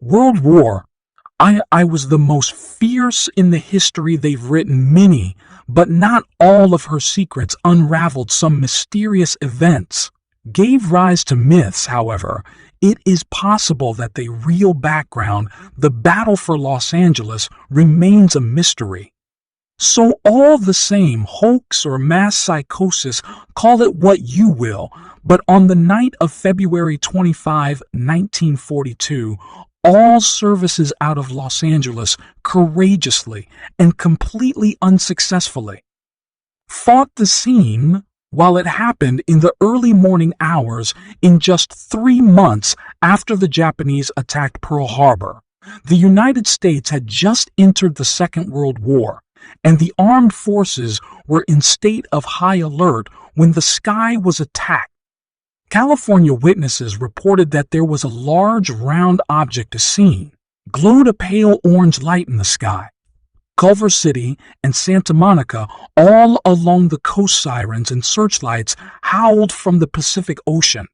World War. I was the most fierce in the history they've written. Many, but not all of her secrets unraveled. Some mysterious events gave rise to myths, however. It is possible that the real background, the battle for Los Angeles, remains a mystery. So all the same, hoax or mass psychosis, call it what you will, but on the night of February 25, 1942, all services out of Los Angeles courageously and completely unsuccessfully fought the scene. While it happened in the early morning hours in just 3 months after the Japanese attacked Pearl Harbor. The United States had just entered the Second World War, and the armed forces were in state of high alert when the sky was attacked. California witnesses reported that there was a large round object seen, glowed a pale orange light in the sky. Culver City and Santa Monica, all along the coast, sirens and searchlights howled from the Pacific Ocean,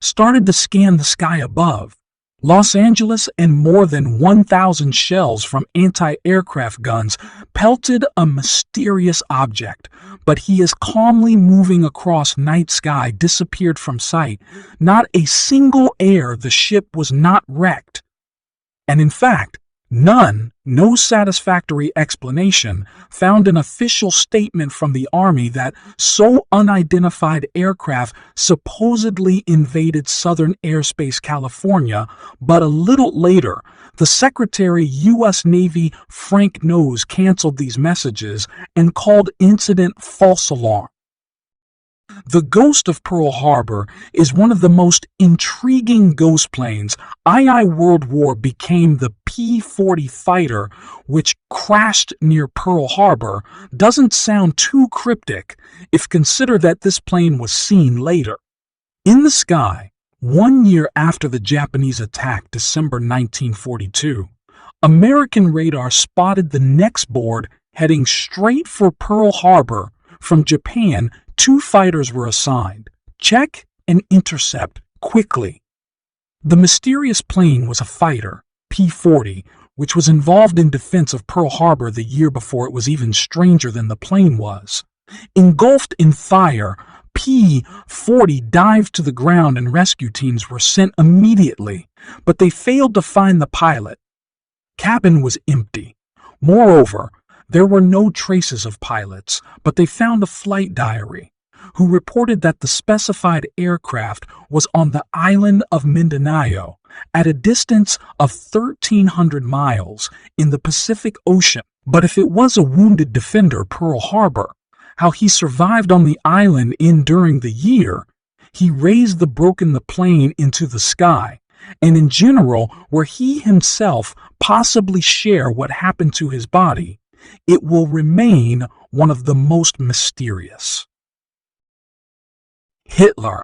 started to scan the sky above. Los Angeles and more than 1,000 shells from anti-aircraft guns pelted a mysterious object, but he is calmly moving across night sky, disappeared from sight. Not a single air, the ship was not wrecked. And in fact, no satisfactory explanation found. An official statement from the Army that so unidentified aircraft supposedly invaded southern airspace California, but a little later, the Secretary U.S. Navy Frank Nose canceled these messages and called incident false alarm. The ghost of Pearl Harbor is one of the most intriguing ghost planes. World War became the P-40 fighter, which crashed near Pearl Harbor. Doesn't sound too cryptic if consider that this plane was seen later in the sky 1 year after the Japanese attack, December 1942. American radar spotted the next board heading straight for Pearl Harbor from Japan. 2 fighters were assigned. Check and intercept quickly. The mysterious plane was a fighter, P-40, which was involved in defense of Pearl Harbor the year before. It was even stranger than the plane was. Engulfed in fire, P-40 dived to the ground and rescue teams were sent immediately, but they failed to find the pilot. Cabin was empty. Moreover, there were no traces of pilots, but they found a flight diary, who reported that the specified aircraft was on the island of Mindanao, at a distance of 1,300 miles in the Pacific Ocean. But if it was a wounded defender, Pearl Harbor, how he survived on the island during the year, he raised the plane into the sky, and in general, where he himself possibly share what happened to his body, it will remain one of the most mysterious. Hitler.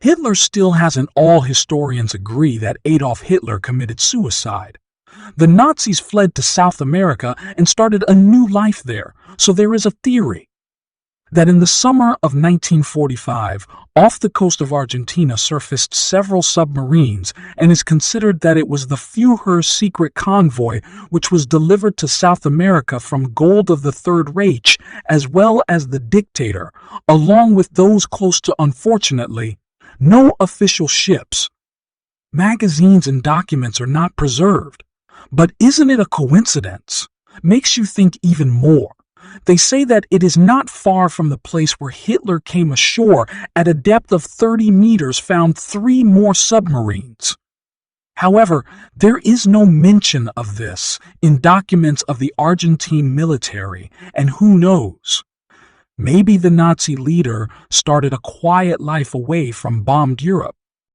Hitler still hasn't. All historians agree that Adolf Hitler committed suicide. The Nazis fled to South America and started a new life there, so there is a theory that in the summer of 1945, off the coast of Argentina surfaced several submarines, and is considered that it was the Führer's secret convoy which was delivered to South America from gold of the Third Reich, as well as the dictator, along with those close to. Unfortunately, no official ships, magazines and documents are not preserved. But isn't it a coincidence? Makes you think even more. They say that it is not far from the place where Hitler came ashore. At a depth of 30 meters, found 3 more submarines. However, there is no mention of this in documents of the Argentine military, and who knows? Maybe the Nazi leader started a quiet life away from bombed Europe.